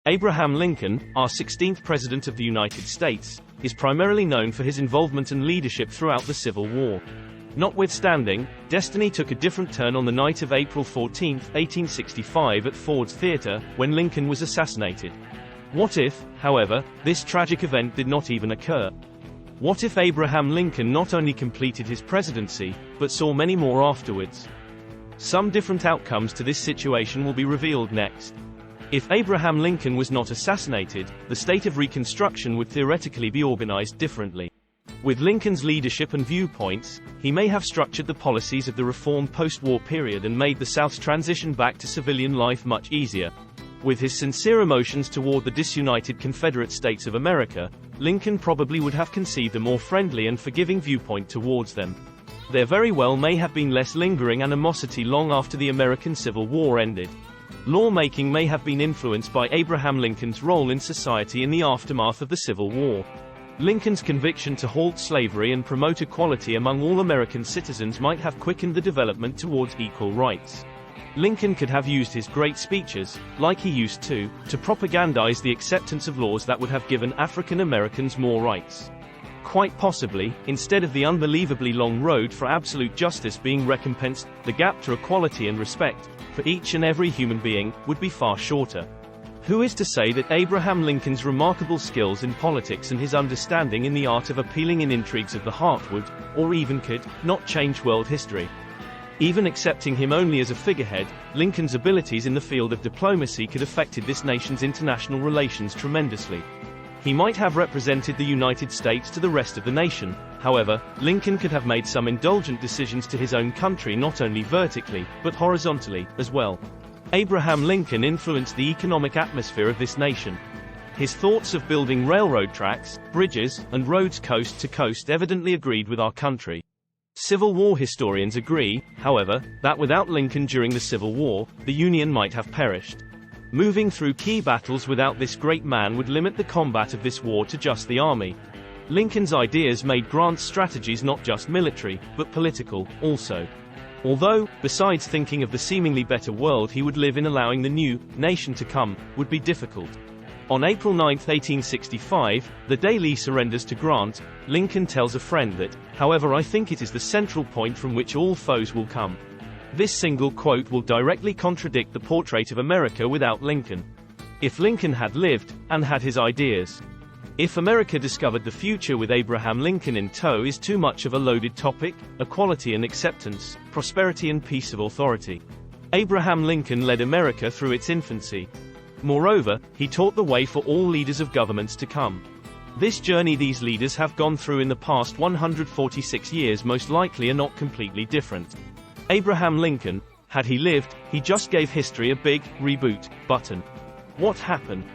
Abraham Lincoln, our 16th President of the United States, is primarily known for his involvement and leadership throughout the Civil War. Notwithstanding, destiny took a different turn on the night of April 14, 1865 at Ford's Theater, when Lincoln was assassinated. What if, however, this tragic event did not even occur? What if Abraham Lincoln not only completed his presidency, but saw many more afterwards? Some different outcomes to this situation will be revealed next. If Abraham Lincoln was not assassinated, the state of Reconstruction would theoretically be organized differently. With Lincoln's leadership and viewpoints, he may have structured the policies of the reform post-war period and made the South's transition back to civilian life much easier. With his sincere emotions toward the disunited Confederate States of America, Lincoln probably would have conceived a more friendly and forgiving viewpoint towards them. There very well may have been less lingering animosity long after the American Civil War ended. Lawmaking may have been influenced by Abraham Lincoln's role in society in the aftermath of the Civil War. Lincoln's conviction to halt slavery and promote equality among all American citizens might have quickened the development towards equal rights. Lincoln could have used his great speeches, like he used to propagandize the acceptance of laws that would have given African Americans more rights. Quite possibly, instead of the unbelievably long road for absolute justice being recompensed, the gap to equality and respect, for each and every human being, would be far shorter. Who is to say that Abraham Lincoln's remarkable skills in politics and his understanding in the art of appealing in intrigues of the heart would, or even could, not change world history? Even accepting him only as a figurehead, Lincoln's abilities in the field of diplomacy could have affected this nation's international relations tremendously. He might have represented the United States to the rest of the nation. However, Lincoln could have made some indulgent decisions to his own country not only vertically, but horizontally, as well. Abraham Lincoln influenced the economic atmosphere of this nation. His thoughts of building railroad tracks, bridges, and roads coast to coast evidently agreed with our country. Civil War historians agree, however, that without Lincoln during the Civil War, the Union might have perished. Moving through key battles without this great man would limit the combat of this war to just the army. Lincoln's ideas made Grant's strategies not just military, but political, also. Although, besides thinking of the seemingly better world he would live in, allowing the new nation to come would be difficult. On April 9, 1865, the day Lee surrenders to Grant, Lincoln tells a friend that, "However, I think it is the central point from which all foes will come." This single quote will directly contradict the portrait of America without Lincoln. If Lincoln had lived, and had his ideas. If America discovered the future with Abraham Lincoln in tow is too much of a loaded topic, equality and acceptance, prosperity and peace of authority. Abraham Lincoln led America through its infancy. Moreover, he taught the way for all leaders of governments to come. This journey these leaders have gone through in the past 146 years most likely are not completely different. Abraham Lincoln, had he lived, he just gave history a big reboot button. What happened?